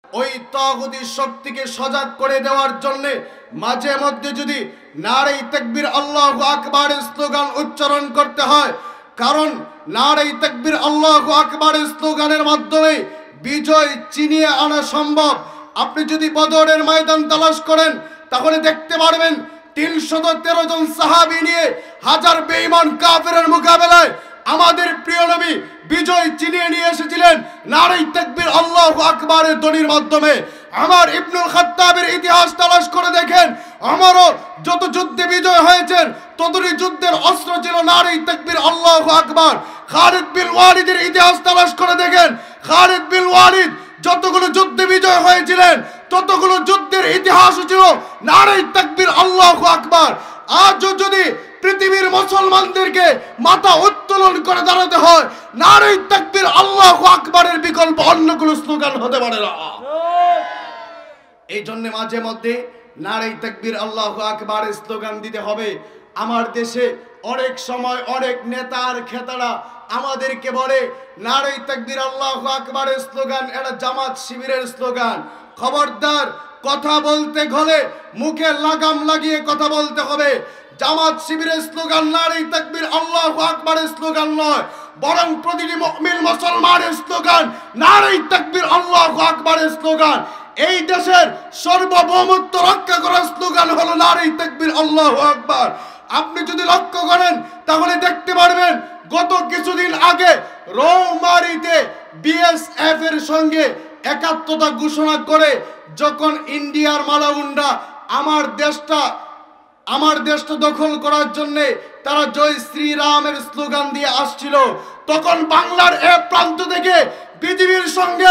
ওই তাগুতি শক্তিকে সজাগ করে দেওয়ার জন্য মাঝে মধ্যে যদি নারে তাকবীর আল্লাহু আকবার স্লোগান উচ্চারণ করতে হয়, কারণ নারে তাকবীর আল্লাহু আকবার স্লোগানের মাধ্যমে বিজয় ছিনিয়ে আনা সম্ভব। আপনি যদি বদরের ময়দান তালাশ করেন তাহলে দেখতে পারবেন 313 জন সাহাবী নিয়ে হাজার বেঈমান কাফেরের মোকাবেলায় আমাদের প্রিয় নবী বিজয় ছিনিয়ে নিয়ে এসেছিলেন নারে তাকবীর আল্লাহু আকবারের ধ্বনির মাধ্যমে। আমার ইবনুল খাত্তাবের ইতিহাস তালাশ করে দেখেন, আমারও যত যুদ্ধে বিজয় হয়েছেন ততই যুদ্ধের অস্ত্র ছিল নারে তাকবীর আল্লাহু আকবার। খালিদ বিন ওয়ালিদের ইতিহাস তালাশ করে দেখেন, খালিদ বিন ওয়ালিদ যতগুলো যুদ্ধে বিজয় হয়েছিলেন ততগুলো যুদ্ধের ইতিহাস ছিল নারে তাকবীর আল্লাহু আকবার। আজও যদি পৃথিবীর মুসলমানদেরকে মাথা উত্তোলন করে দাঁড়াতে হয়, নারে তাকবীর আল্লাহু আকবারের বিকল্প অন্য কোনো স্লোগান হতে পারে না। এই জন্য মাঝে মধ্যে নারে তাকবীর আল্লাহু আকবারের স্লোগান দিতে হবে। আমার দেশে অনেক সময় অনেক নেতা আর খেতারা আমাদেরকে বলে নারে তাকবীর আল্লাহু আকবারের স্লোগান এটা জামাত শিবিরের স্লোগান। খবরদার, কথা বলতে হলে মুখে লাগাম লাগিয়ে কথা বলতে হবে। জামাত শিবিরের স্লোগান নারে তাকবীর আল্লাহু আকবারের স্লোগান নয়, বরং প্রতিটি মুমিন মুসলমানের স্লোগান নারে তাকবীর আল্লাহু আকবারের স্লোগান। এই দেশের সার্বভৌমত্ব রক্ষা করার স্লোগান হলো নারে তাকবীর আল্লাহু আকবার। আপনি যদি লক্ষ্য করেন তাহলে দেখতে পারবেন গত কিছুদিন আগে রৌমারীতে বিএসএফ এর সঙ্গে একাত্মতা ঘোষণা করে যখন ইন্ডিয়ার মালাউন্ডা আমার দেশটা দখল করার জন্য তারা জয় শ্রীরামের স্লোগান দিয়ে আসছিল, তখন বাংলার এক প্রান্ত থেকে পৃথিবীর সঙ্গে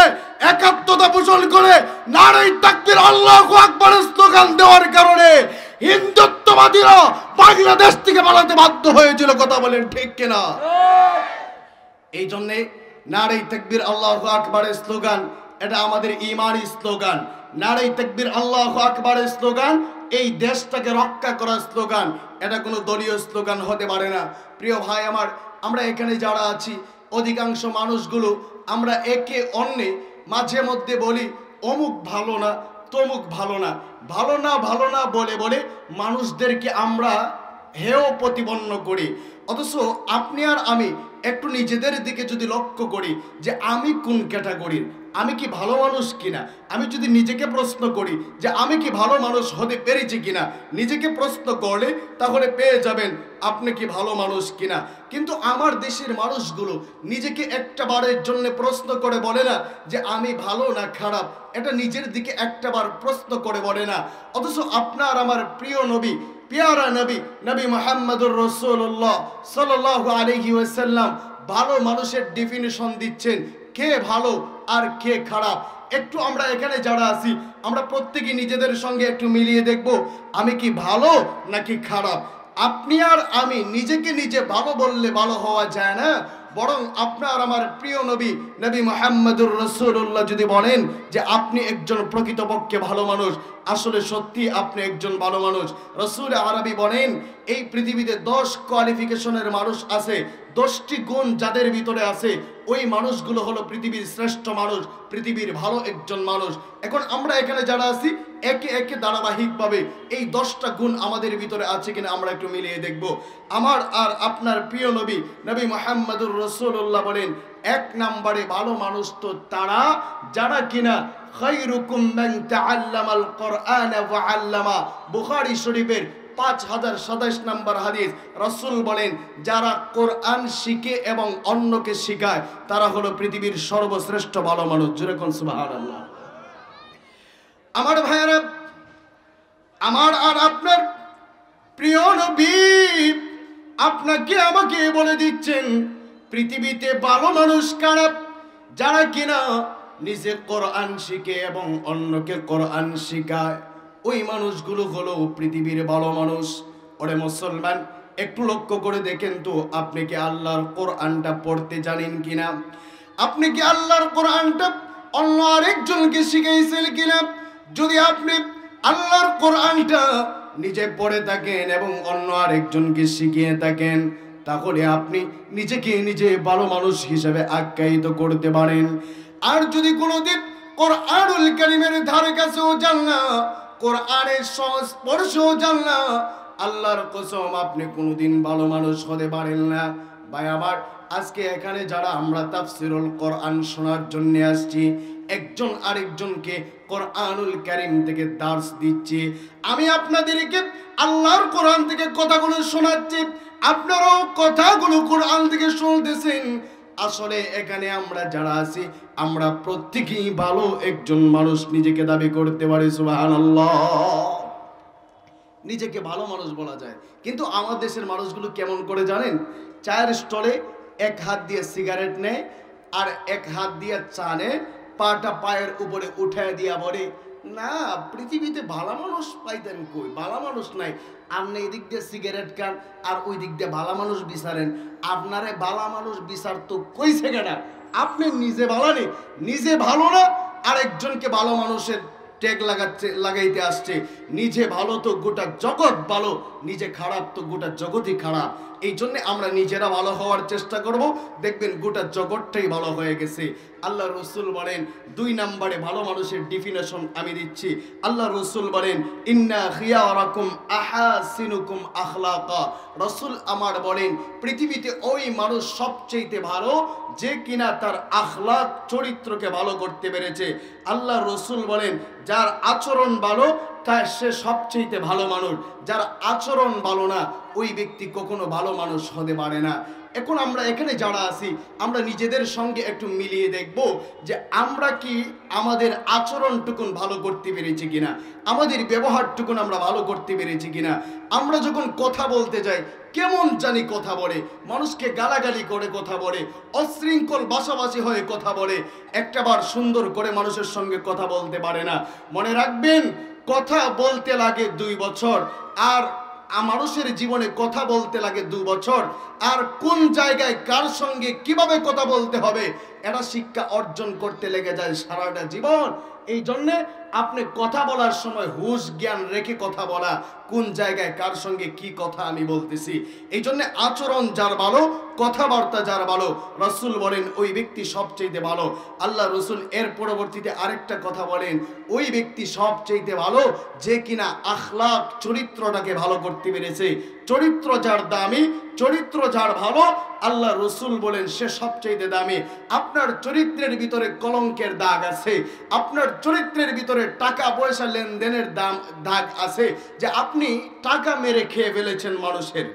একাত্মতা পোষণ করে নারে তাকবীর আল্লাহু আকবারের স্লোগান দেওয়ার কারণে হিন্দুত্ববাদীরা বাংলাদেশ থেকে পালাতে বাধ্য হয়েছিল। কথা বলেন ঠিক কিনা? এই জন্য নারে তাকবীর আল্লাহু আকবারের স্লোগান এটা আমাদের ঈমানি স্লোগান। নারে তাকবীর আল্লাহু আকবারের স্লোগান এই দেশটাকে রক্ষা করার স্লোগান, এটা কোনো দলীয় স্লোগান হতে পারে না। প্রিয় ভাই আমার, আমরা এখানে যারা আছি অধিকাংশ মানুষগুলো আমরা একে অন্যে মাঝে মধ্যে বলি অমুক ভালো না, তমুক ভালো না, ভালো না বলে বলে মানুষদেরকে আমরা হেয় প্রতিপন্ন করি। অথচ আপনি আর আমি একটু নিজেদের দিকে যদি লক্ষ্য করি যে আমি কোন ক্যাটাগরির, আমি কি ভালো মানুষ কিনা, আমি যদি নিজেকে প্রশ্ন করি যে আমি কি ভালো মানুষ হতে পেরেছি কিনা, নিজেকে প্রশ্ন করলে তাহলে পেয়ে যাবেন আপনি কি ভালো মানুষ কিনা। কিন্তু আমার দেশের মানুষগুলো নিজেকে একটা বারের জন্য প্রশ্ন করে বলে না যে আমি ভালো না খারাপ, এটা নিজের দিকে একটা বার প্রশ্ন করে বলে না। অথচ আপনার আমার প্রিয় নবী, প্যারা নবী, নবী মুহাম্মদুর রাসূলুল্লাহ সাল্লাল্লাহু আলাইহি ওয়াসাল্লাম ভালো মানুষের ডেফিনিশন দিচ্ছেন, কে ভালো আর কে খারাপ। একটু আমরা এখানে যারা আছি আমরা প্রত্যেকে নিজেদের সঙ্গে একটু মিলিয়ে দেখব আমি কি ভালো নাকি খারাপ। আপনি আর আমি নিজেকে নিজে ভালো বললে ভালো হওয়া যায় না, বরং আপনার আমার প্রিয় নবী নবী মুহাম্মদুর রাসূলুল্লাহ যদি বলেন যে আপনি একজন প্রকৃতপক্ষে ভালো মানুষ, আসলে সত্যি আপনি একজন ভালো মানুষ। রাসূল আরবি বলেন এই পৃথিবীতে 10 কোয়ালিফিকেশনের মানুষ আছে, 10টি গুণ যাদের ভিতরে আছে ওই মানুষগুলো হলো পৃথিবীর শ্রেষ্ঠ মানুষ, পৃথিবীর ভালো একজন মানুষ। এখন আমরা এখানে যারা আছি একে একে ধারাবাহিকভাবে এই 10টা গুণ আমাদের ভিতরে আছে কিনা আমরা একটু মিলিয়ে দেখব। আমার আর আপনার প্রিয় নবী নবী মুহাম্মদুর রাসূলুল্লাহ বলেন 1 নম্বরে ভালো মানুষ তো তারা যারা কিনা খায়রুকুম মান তাআল্লামাল কোরআন ওয়া আল্লামা। বুখারী শরীফের 5027 নম্বর হাদিস। রাসূল বলেন যারা কোরআন শিখে এবং অন্যকে শেখায় তারা হলো পৃথিবীর সর্বশ্রেষ্ঠ ভালো মানুষ। জোরে কোন সুবহানাল্লাহ। আমার ভাইয়েরা, আমার আর আপনার প্রিয় নবী আপনাকে আমাকে বলে দিচ্ছেন পৃথিবীতে ভালো মানুষ কারা? যারা কিনা নিজে কোরআন শিখে এবং অন্যকে কোরআন শেখায়, ওই মানুষগুলো হলো পৃথিবীর ভালো মানুষ। ওরে মুসলমান, একটু লক্ষ্য করে দেখেন তো আপনি কি আল্লাহর কোরআনটা পড়তে জানেন কিনা? আপনি কি আল্লাহর কোরআনটা অন্য আরেকজনকে শিখাইছেন কিনা? যদি আপনি আল্লাহর কোরআনটা নিজে পড়ে থাকেন এবং অন্য আরেকজনকে শিখিয়ে থাকেন তাহলে আপনি নিজেকে নিজে ভালো মানুষ হিসেবে আখ্যায়িত করতে পারেন। আর যদি কোনোদিন কোরআনুল কারীমের ধারে কাছেও যান না, কোরআনের সংস্পর্শেও যান না, আল্লাহর কসম আপনি কোনোদিন ভালো মানুষ হতে পারেন না। ভাই আমার, আজকে এখানে যারা আমরা তাফসীরুল কোরআন শোনার জন্য আসছি, একজন আরেকজনকে কোরআনুল কারীম থেকে দার্স দিচ্ছি, আমি আপনাদেরকে আল্লাহর কোরআন থেকে কথাগুলো শোনাচ্ছি, আপনারাও কথাগুলো কোরআন থেকে শুনতেছেন। আসলে এখানে আমরা যারা আছি আমরা প্রত্যেকেই ভালো একজন মানুষ নিজেকে দাবি করতে পারি। সুবহানাল্লাহ, নিজেকে ভালো মানুষ বলা যায়। কিন্তু আমাদের দেশের মানুষগুলো কেমন করে জানেন? চায়ের স্টলে এক হাত দিয়ে সিগারেট নেয় আর এক হাত দিয়ে চা নেয়, পাটা পায়ের উপরে উঠায় দিয়া বলে, না পৃথিবীতে ভালো মানুষ পাইতেন কই, ভালো মানুষ নাই। আপনি এই দিক দিয়ে সিগারেট খান আর ওই দিক দিয়ে ভালো মানুষ বিচারেন, আপনারে ভালো মানুষ বিচার তো কইছে কেনা? আপনি নিজে ভালো নেই, নিজে ভালো না, আরেকজনকে ভালো মানুষের ট্যাগ লাগাইতে আসছে। নিজে ভালো তো গোটা জগৎ ভালো, নিজে খারাপ তো গোটা জগৎই খারাপ। এই জন্য আমরা নিজেরা ভালো হওয়ার চেষ্টা করব, দেখবেন গোটা জগৎটাই ভালো হয়ে গেছে। আল্লাহ রসুল বলেন, 2 নম্বরে ভালো মানুষের ডেফিনেশন আমি দিচ্ছি। আল্লাহ রসুল বলেন, ইন্না খিয়ারাকুম আহাসিনুকুম আখলাকা। রসুল আমার বলেন, পৃথিবীতে ওই মানুষ সবচেয়ে ভালো যে কিনা তার আখলাক চরিত্রকে ভালো করতে পেরেছে। আল্লাহ রসুল বলেন, যার আচরণ ভালো তার সে সবচেয়ে ভালো মানুষ, যার আচরণ ভালো না ওই ব্যক্তি কখনো ভালো মানুষ হতে পারে না। এখন আমরা এখানে যারা আছি আমরা নিজেদের সঙ্গে একটু মিলিয়ে দেখব যে আমরা কি আমাদের আচরণটুকুন ভালো করতে পেরেছি কিনা, আমাদের ব্যবহারটুকুন আমরা ভালো করতে পেরেছি কিনা। আমরা যখন কথা বলতে যাই কেমন জানি কথা বলে, মানুষকে গালাগালি করে কথা বলে, অশৃঙ্খল ভাষাভাষী হয়ে কথা বলে, একটাবার সুন্দর করে মানুষের সঙ্গে কথা বলতে পারে না। মনে রাখবেন, কথা বলতে লাগে 2 বছর, আর মানুষের জীবনে কথা বলতে লাগে 2 বছর, আর কোন জায়গায় কার সঙ্গে কিভাবে কথা বলতে হবে এটা শিক্ষা অর্জন করতে লেগে যায় সারাটা জীবন। এই জন্যে আপনি কথা বলার সময় হুঁশ জ্ঞান রেখে কথা বলা, কোন জায়গায় কার সঙ্গে কি কথা আমি বলতেছি। এই জন্য আচরণ যার ভালো, কথাবার্তা যার ভালো, রসুল বলেন ওই ব্যক্তি সবচেয়ে ভালো। আল্লাহ রসুল এর পরবর্তীতে আরেকটা কথা বলেন, ওই ব্যক্তি সবচেয়ে ভালো যে কিনা আখলাক চরিত্রটাকে ভালো করতে পেরেছে। চরিত্র যার দামি, চরিত্র যার ভালো, আল্লাহ রসুল বলেন সে সবচেয়ে দামি। আপনার চরিত্রের ভিতরে কলঙ্কের দাগ আছে, আপনার চরিত্রের ভিতরে টাকা পয়সা লেনদেনের দাগ আছে, যে আপনি টাকা মেরে খেয়ে ফেলেছেন মানুষের,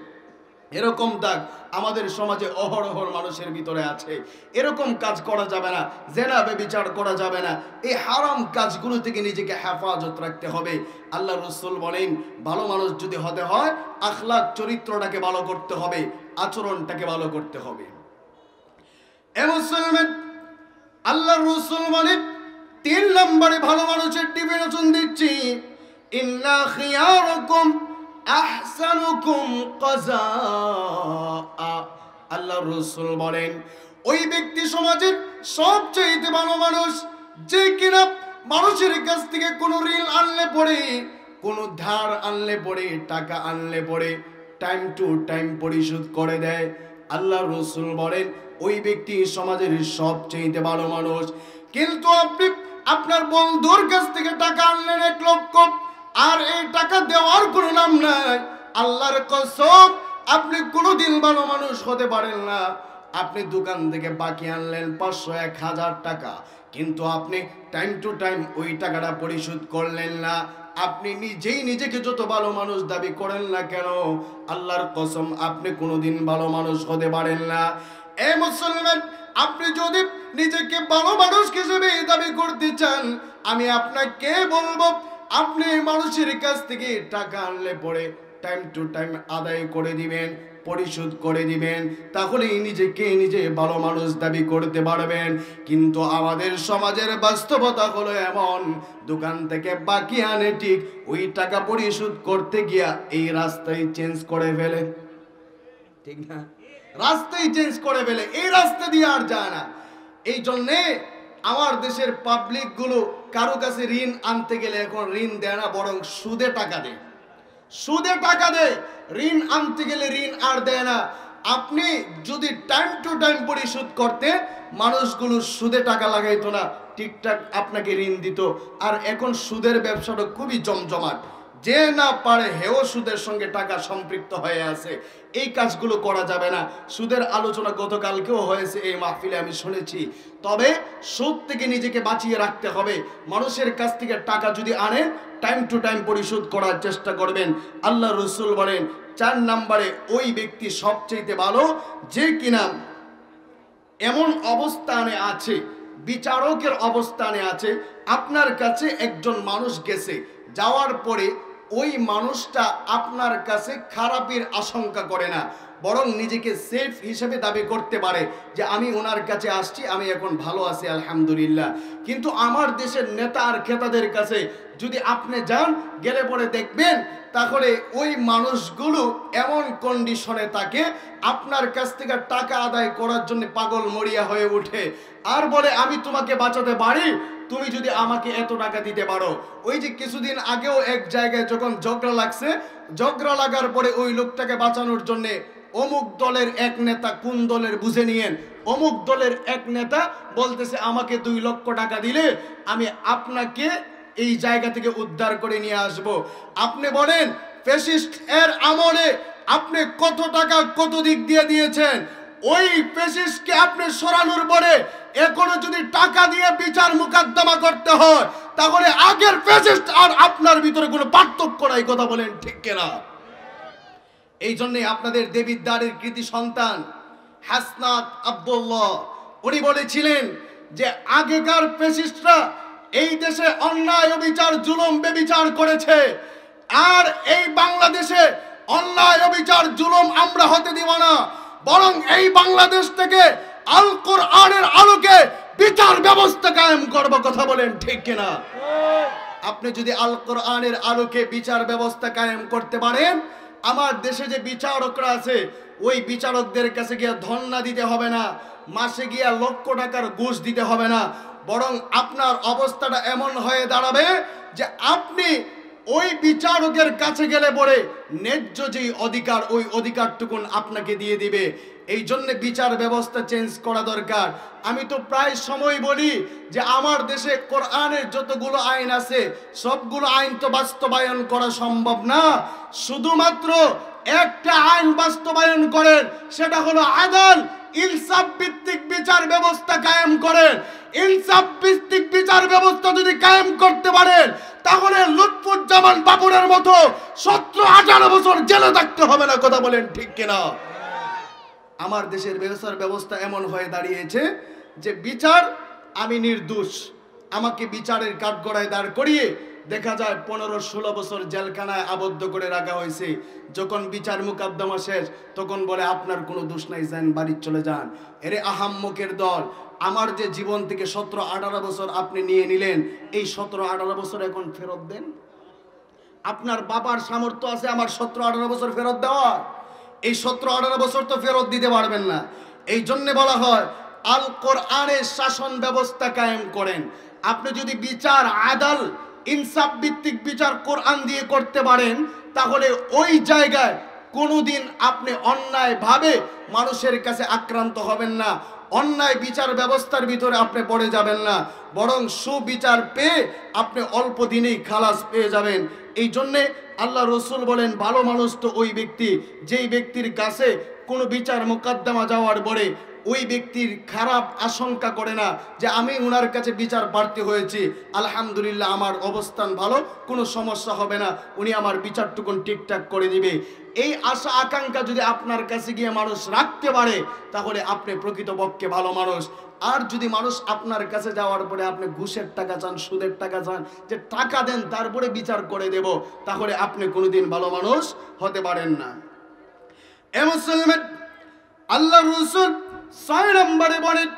এরকম দাগ আমাদের সমাজে অহরহর মানুষের ভিতরে আছে। এরকম কাজ করা যাবে না, জেনা ব্যভিচার করা যাবে না, এই হারাম কাজগুলো থেকে নিজেকে হেফাজত রাখতে হবে। আল্লাহ রসুল বলেন, ভালো মানুষ যদি হতে হয় আখলাক চরিত্রটাকে ভালো করতে হবে, আচরণটাকে ভালো করতে হবে। এ মুসলমান, আল্লাহ রসুল বলেন 3 নম্বরে ভালো মানুষের ডেফিনিশন দিচ্ছি, ইন্না খিয়ারাকুম আহসানুকুম কাযা। আল্লাহ রাসূল বলেন, ওই ব্যক্তি সমাজের সবচেয়ে ভালো মানুষ যে কিনা মানুষের কাছ থেকে কোনো ঋণ আনলে পড়ে, কোনো ধার আনলে পড়ে, টাকা আনলে পড়ে টাইম টু টাইম পরিশোধ করে দেয়। আল্লাহ রাসূল বলেন ওই ব্যক্তি সমাজের সবচেয়ে ভালো মানুষ। কিন্তু আপনি আপনার বন্ধুর কাছ থেকে টাকা আনলেন 1 লক্ষ, আর এই টাকা দেওয়ার কোনো নাম নাই, আল্লাহর কসম আপনি কোনোদিন ভালো মানুষ হতে পারেন না। আপনি দোকান থেকে বাকি আনলেন 500-1000 টাকা, কিন্তু আপনি টাইম টু টাইম ওই টাকাটা পরিশোধ করলেন না। আপনি নিজেই নিজেকে যত ভালো মানুষ দাবি করেন না কেন, আল্লাহর কসম আপনি কোনোদিন ভালো মানুষ হতে পারেন না। এ মুসলমান, আপনি যদি নিজেকে ভালো মানুষ হিসেবে দাবি করতে চান, আমি আপনাকে বলবো, আপনি মানুষের কাছ থেকে টাকা আনলে পরে টাইম টু টাইম আদায় করে দিবেন, পরিশোধ করে দিবেন, তাহলেই নিজেকে নিজে ভালো মানুষ দাবি করতে পারবেন। কিন্তু আমাদের সমাজের বাস্তবতা হলো এমন, দোকান থেকে বাকি আনে ঠিক, ওই টাকা পরিশোধ করতে গিয়া এই রাস্তায় চেঞ্জ করে ফেলে, ঠিক না? রাস্তায় চেঞ্জ করে ফেলে, এই রাস্তা দিয়ে আর যায় না। এই জন্যে আমার দেশের পাবলিক গুলো কারো কাছে ঋণ আনতে গেলে এখন ঋণ দেয় না, বরং সুদে টাকা দেয়, সুদে টাকা দেয়। ঋণ আনতে গেলে ঋণ আর দেয় না। আপনি যদি টাইম টু টাইম পরিশোধ করতে, মানুষগুলো সুদে টাকা লাগাইতো না, ঠিকঠাক আপনাকে ঋণ দিত। আর এখন সুদের ব্যবসাটা খুবই জমজমাট, যে না পারে হেও সুদের সঙ্গে টাকা সম্পৃক্ত হয়ে আছে। এই কাজগুলো করা যাবে না। সুদের আলোচনা গতকালকেও হয়েছে এই মাহফিলে, আমি শুনেছি। তবে সুদ থেকে নিজেকে বাঁচিয়ে রাখতে হবে। মানুষের কাছ থেকে টাকা যদি আনেন, টাইম টু টাইম পরিশোধ করার চেষ্টা করবেন। আল্লাহ রসুল বলেন 4 নম্বরে ওই ব্যক্তি সবচেয়ে ভালো যে কিনা এমন অবস্থানে আছে, বিচারকের অবস্থানে আছে। আপনার কাছে একজন মানুষ গেছে, যাওয়ার পরে ওই মানুষটা আপনার কাছে খারাপের আশঙ্কা করে না, বরং নিজেকে সেফ হিসেবে দাবি করতে পারে যে আমি ওনার কাছে আসছি, আমি এখন ভালো আছি আলহামদুলিল্লাহ। কিন্তু আমার দেশের নেতা আর খেতাদের কাছে যদি আপনি যান, গেলে পরে দেখবেন তাহলে ওই মানুষগুলো এমন কন্ডিশনে থাকে, আপনার কাছ থেকে টাকা আদায় করার জন্য পাগল মরিয়া হয়ে ওঠে, আর বলে আমি তোমাকে বাঁচাতে পারি, তুমি যদি আমাকে এত টাকা দিতে পারো। ওই যে কিছুদিন আগেও এক জায়গায় যখন ঝগড়া লাগছে, ঝগড়া লাগার পরে ওই লোকটাকে বাঁচানোর জন্য অমুক দলের এক নেতা, কোন দলের বুঝে নিয়েন, অমুক দলের এক নেতা বলতেছে আমাকে 2 লক্ষ টাকা দিলে আমি আপনাকে এই জায়গা থেকে উদ্ধার করে নিয়ে আসব। আপনি বলেন ফ্যাসিস্ট এর আমলে আপনি কত টাকা কত দিক দিয়ে দিয়েছেন? ওই ফ্যাসিস্টকে আপনি সরানোর পরে এখনো যদি টাকা দিয়ে বিচার মোকদ্দমা করতে হয়, তাহলে আগের ফ্যাসিস্ট আর আপনার ভিতরে কোনো পার্থক্য নাই। কথা বলেন ঠিক কিনা? এই জন্য আপনাদের দেবিদ্বারের কৃতি সন্তান হাসনাত আব্দুল্লাহ উনি বলেছিলেন যে আগেকার ফ্যাসিস্টরা এই দেশে অন্যায় অবিচার জুলুম বেবিচার করেছে, আর এই বাংলাদেশে অন্যায় অবিচার জুলুম আমরা হতে দিব না, বরং এই বাংলাদেশ থেকে আল কোরআনের আলোকে বিচার ব্যবস্থা কায়েম করব। কথা বলেন ঠিক কিনা? আপনি যদি আল কোরআনের আলোকে বিচার ব্যবস্থা কায়েম করতে পারেন, আমার দেশে যে বিচারকরা আছে ওই বিচারকদের কাছে গিয়ে ধর্ণা দিতে হবে না, মাসে গিয়া লক্ষ টাকার ঘুষ দিতে হবে না, বরং আপনার অবস্থাটা এমন হয়ে দাঁড়াবে যে আপনি ওই বিচারকের কাছে গেলে পরে ন্যায্য যেই অধিকার, ওই অধিকারটুকুন আপনাকে দিয়ে দিবে। এই জন্য বিচার ব্যবস্থা চেঞ্জ করা দরকার। আমি তো প্রায় সময় বলি যে আমার দেশে কোরআনের যতগুলো আইন আছে সবগুলো আইন তো বাস্তবায়ন করা সম্ভব না। শুধুমাত্র একটা আইন বাস্তবায়ন করেন, সেটা হলো আদাল, ইনসাফ ভিত্তিক বিচার ব্যবস্থা কায়েম করেন। ইনসাফ ভিত্তিক বিচার ব্যবস্থা যদি কায়েম করতে পারেন, তাহলে লুৎফুজ্জামান বাবুরের মতো 17-18 বছর জেলে থাকতে হবে না। কথা বলেন ঠিক কিনা? আমার দেশের বিচার ব্যবস্থা এমন হয়ে দাঁড়িয়েছে যে বিচার, আমি নির্দোষ, আমাকে বিচারের কাঠগড়ায় দাঁড় করিয়ে দেখা যায় 15-16 বছর জেলখানায় আবদ্ধ করে রাখা হয়েছে। যখন বিচার মোকদ্দমা শেষ, তখন বলে আপনার কোনো দোষ নাই, যান বাড়ি চলে যান। এরে আহাম্মকের দল, আমার যে জীবন থেকে 17-18 বছর আপনি নিয়ে নিলেন, এই 17-18 বছর এখন ফেরত দেন। আপনার বাবার সামর্থ্য আছে আমার 17-18 বছর ফেরত দেওয়া? এই 17-18 বছর তো ফেরত দিতে পারবেন না। এই জন্য বলা হয় আল কোরআনের শাসন ব্যবস্থা কায়েম করেন। আপনি যদি বিচার আদাল ইনসাফ ভিত্তিক বিচার কোরআন দিয়ে করতে পারেন, তাহলে ওই জায়গায় কোনোদিন আপনি অন্যায়ভাবে মানুষের কাছে আক্রান্ত হবেন না, অন্যায় বিচার ব্যবস্থার ভিতরে আপনি পড়ে যাবেন না, বরং সুবিচার পেয়ে আপনি অল্প দিনেই খালাস পেয়ে যাবেন। এই জন্যে আল্লাহ রসুল বলেন ভালো মানুষ তো ওই ব্যক্তি যেই ব্যক্তির কাছে কোনো বিচার মোকদ্দমা যাওয়ার পরে ওই ব্যক্তির খারাপ আশঙ্কা করে না যে আমি ওনার কাছে বিচার প্রার্থী হয়েছি, আলহামদুলিল্লাহ আমার অবস্থান ভালো, কোনো সমস্যা হবে না, উনি আমার বিচারটুকুন ঠিকঠাক করে দিবে। এই আশা আকাঙ্ক্ষা যদি আপনার কাছে গিয়ে মানুষ রাখতে পারে, তাহলে আপনি প্রকৃতপক্ষে ভালো মানুষ। আর যদি মানুষ আপনার কাছে যাওয়ার পরে আপনি ঘুষের টাকা চান, সুদের টাকা চান, যে টাকা দেন তারপরে বিচার করে দেব, তাহলে আপনি কোনোদিন ভালো মানুষ হতে পারেন না। মুসলমান, আল্লাহ রাসূল 6 নম্বরে বলেন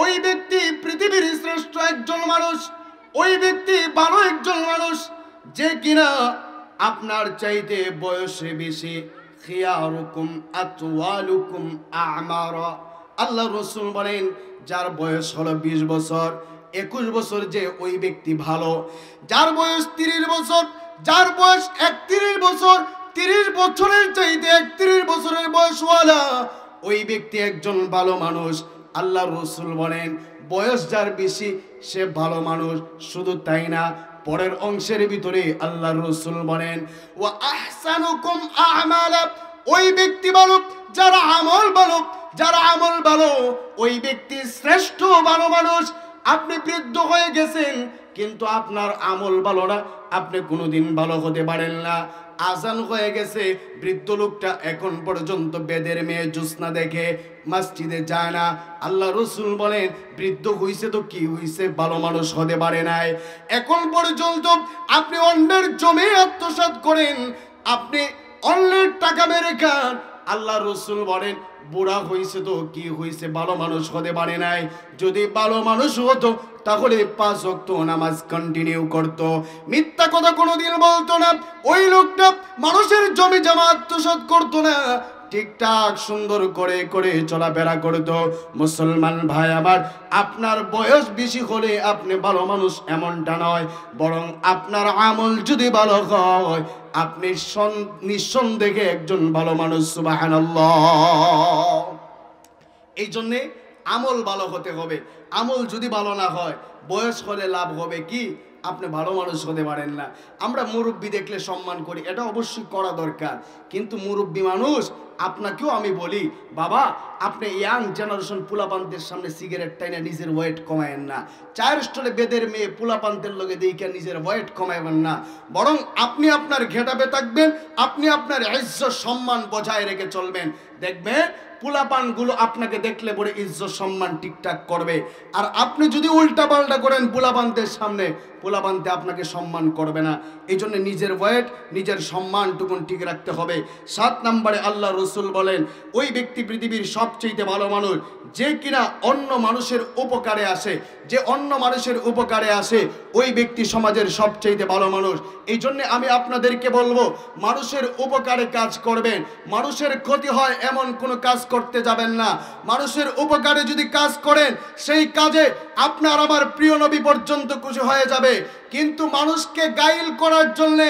ওই ব্যক্তি পৃথিবীর শ্রেষ্ঠ একজন মানুষ, ওই ব্যক্তি ভালো একজন মানুষ যে কিনা আপনার চাইতে বয়সে বেশি। খিয়ারুকুম আতওয়ালুকুম আমারা। আল্লাহ রাসূল বলেন যার বয়স হলো 20 বছর, 21 বছর যে ওই ব্যক্তি ভালো। যার বয়স 30 বছর, যার বয়স 31 বছর, 30 বছরের চাইতে 31 বছরের বয়সওয়ালা ওই ব্যক্তি একজন ভালো মানুষ। আল্লাহ রাসূল বলেন বয়স যার বেশি সে ভালো মানুষ। শুধু তাই না, পরের অংশের ভিতরে আল্লাহর রাসূল বলেন ওয়া আহসানুকুম আমালা, ওই ব্যক্তি ভালো যারা আমল ভালো, যারা আমল ভালো ওই ব্যক্তি শ্রেষ্ঠ ভালো মানুষ। আপনি বৃদ্ধ হয়ে গেছেন কিন্তু আপনার আমল ভালো না, আপনি কোনোদিন ভালো হতে পারেন না। আজান হয়ে গেছে, বৃদ্ধ লোকটা এখন পর্যন্ত বেদের মেয়ে জোৎস্না দেখে মসজিদে যায় না। আল্লাহ রাসূল বলেন বৃদ্ধ হইছে তো কি হইছে, ভালো মানুষ হতে পারে নাই। এখন পর্যন্ত আপনি অন্যের জমি আত্মসাৎ করেন, আপনি অন্যের টাকা মেরে খান। আল্লাহ রাসূল বলেন বুড়া হইছে তো কি হইছে, ভালো মানুষ হতে পারে নাই। যদি ভালো মানুষ হতো তাহলে 5 ওয়াক্ত নামাজ কন্টিনিউ করতো, মিথ্যা কথা কোনোদিন বলতো না। ওই লোকটা মানুষের জমি জমা আত্মসাৎ করতো না, ঠিকঠাক সুন্দর করে করে চলাফেরা করতো। মুসলমান ভাই আমার, আপনার বয়স বেশি হলে আপনি ভালো মানুষ এমনটা নয়, বরং আপনার আমল যদি ভালো হয় আপনি নিঃসন্দেহে একজন ভালো মানুষ। সুবহানাল্লাহ। এই জন্যে আমল ভালো হতে হবে। আমল যদি ভালো না হয়, বয়স হলে লাভ হবে কি? আপনি ভালো মানুষ হতে পারেন না। আমরা মুরব্বি দেখলে সম্মান করি, এটা অবশ্যই করা দরকার, কিন্তু মুরব্বি মানুষ আপনাকেও আমি বলি বাবা, আপনি ইয়াং জেনারেশন পোলাপানদের সামনে সিগারেট টাইনা নিজের ওয়েট কমায়েন না। চায়ের স্টলে বেদের মেয়ে পোলাপানদের লগে দেখে নিজের ওয়েট কমাবেন না, বরং আপনি আপনার ঘেটাবে থাকবেন, আপনি আপনার ইজ্জত সম্মান বজায় রেখে চলবেন। দেখবেন পোলাপানগুলো আপনাকে দেখলে পরে ইজ্জত সম্মান ঠিকঠাক করবে। আর আপনি যদি উল্টা পাল্টা করেন পোলাপানদের সামনে, পোলাপানতে আপনাকে সম্মান করবে না। এই জন্য নিজের ওয়েট, নিজের সম্মানটুকুন ঠিক রাখতে হবে। 7 নম্বরে আল্লাহ রাসূল বলেন ওই ব্যক্তি পৃথিবীর সবচেয়ে ভালো মানুষ যে কিনা অন্য মানুষের উপকারে আসে, যে অন্য মানুষের উপকারে আসে ওই ব্যক্তি সমাজের সবচেয়ে ভালো মানুষ। এই জন্য আমি আপনাদেরকে বলবো মানুষের উপকারে কাজ করবেন, মানুষের ক্ষতি হয় এমন কোনো কাজ করতে যাবেন না। মানুষের উপকারে যদি কাজ করেন সেই কাজে আপনার আমার প্রিয় নবী পর্যন্ত খুশি হয়ে যাবে। কিন্তু মানুষকে গাইল করার জন্যে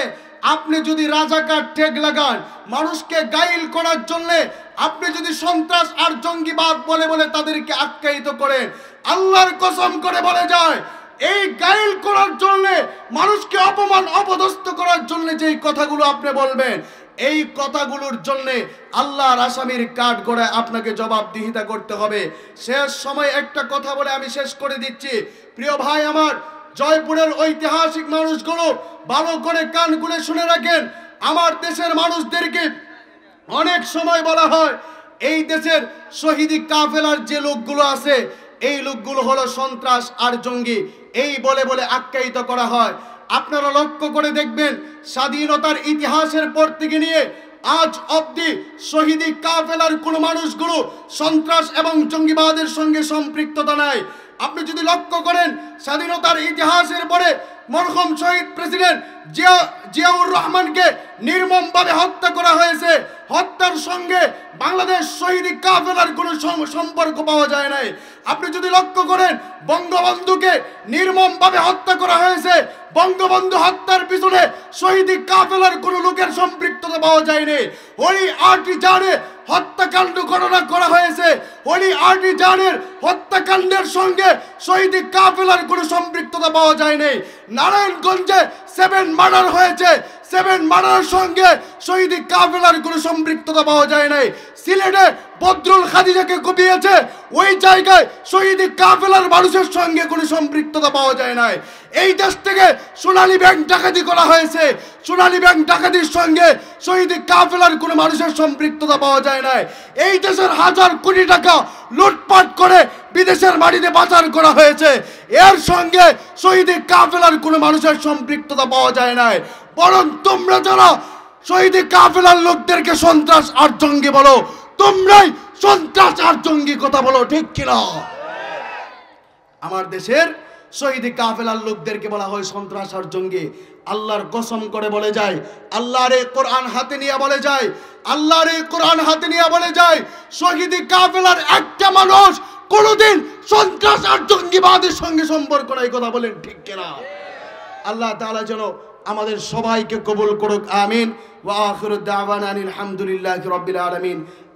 আপনি যদি রাজাকার ঠেক লাগান, মানুষকে গাইল করার জন্যে আপনি যদি সন্ত্রাস আর জঙ্গিবাদ বলে বলে তাদেরকে আখ্যায়িত করেন, আল্লাহর কসম করে বলে যায় এই গাইল করার জন্যে, মানুষকে অপমান অপদস্থ করার জন্য যেই কথাগুলো আপনি বলবেন, এই কথাগুলোর জন্যে আল্লাহর আসামির কাঠ গড়ায় আপনাকে জবাবদিহিতা করতে হবে। শেষ সময় একটা কথা বলে আমি শেষ করে দিচ্ছি। প্রিয় ভাই আমার, জয়পুরের ঐতিহাসিক মানুষগুলো ভালো করে কান খুলে শুনে রাখেন। আমার দেশের মানুষদেরকে অনেক সময় বলা হয় এই দেশের শহীদি কাফেলার যে লোকগুলো আছে এই লোকগুলো হলো সন্ত্রাস আর জঙ্গি, এই বলে বলে আখ্যায়িত করা হয়। আপনারা লক্ষ্য করে দেখবেন স্বাধীনতার ইতিহাসের পর থেকে নিয়ে আজ অবধি শহীদি কাফেলার কোন মানুষগুলো সন্ত্রাস এবং জঙ্গিবাদের সঙ্গে সম্পৃক্ততা নাই। আপনি যদি লক্ষ্য করেন স্বাধীনতার ইতিহাসের পরে মরহুম শহীদ প্রেসিডেন্ট জিয়াউর রহমানকে নির্মমভাবে হত্যা করা হয়েছে, হত্যার সঙ্গে বাংলাদেশ শহীদি কাফেলার কোনো সম্পর্ক পাওয়া যায় নাই। আপনি যদি লক্ষ্য করেন বঙ্গবন্ধুকে নির্মমভাবে হত্যা করা হয়েছে, বঙ্গবন্ধু হত্যার পিছনে শহীদি কাফেলার কোনো লোকের সম্পৃক্ততা পাওয়া যায়নি। ওই আর্টিজানে হত্যাকাণ্ড গণনা করা হয়েছে, ওই আর্টিজানের হত্যাকাণ্ডের সঙ্গে শহীদি কাফেলার কোনো সম্পৃক্ততা পাওয়া যায়নি। নারায়ণগঞ্জে 7 মার্ডার হয়েছে, 7 মার্ডারের সঙ্গে শহীদি কাফেলার কোনো সম্পৃক্ততা পাওয়া যায় নাই। সিলেটে বদরুল খাদিজাকে কুপিয়েছে, ওই জায়গায় শহীদি কাফেলার মানুষের সঙ্গে কোনো সম্পৃক্ততা পাওয়া যায় নাই। এই দেশ থেকে সোনালী ব্যাংক ডাকাতি করা হয়েছে, সোনালী ব্যাংক ডাকাতির সঙ্গে শহীদি কাফেলার কোনো মানুষের সম্পৃক্ততা পাওয়া যায় নাই। এই দেশের হাজার কোটি টাকা লুটপাট করে বিদেশের মাটিতে পাচার করা হয়েছে, এর সঙ্গে শহীদি কাফেলার কোনো মানুষের সম্পৃক্ততা পাওয়া যায় নাই। বরং তোমরা যারা শহীদি কাফেলার লোকদেরকে সন্ত্রাস আর জঙ্গি বলো, তোমরাই সন্ত্রাস আর জঙ্গি কথা বলো, ঠিক কিনা? আমার দেশের শহীদি কাফেলার লোকদেরকে বলা হয় সন্ত্রাস আর জঙ্গি। আল্লাহর কসম করে বলে যায়, আল্লাহর এই কোরআন হাতে নিয়ে বলে যায়, আল্লাহর এই কোরআন হাতে নিয়ে বলে যায় শহীদি কাফেলার একটা মানুষ কোনোদিন সন্ত্রাস আর জঙ্গিবাদের সঙ্গে সম্পর্ক নাই, কথা বলেন ঠিক কিনা? আল্লাহ তাআলা যেন আমাদের সবাইকে কবুল করুক, আমিন। ওয়া আখিরু দাওয়ানা আলহামদুলিল্লাহি রাব্বিল আলামিন।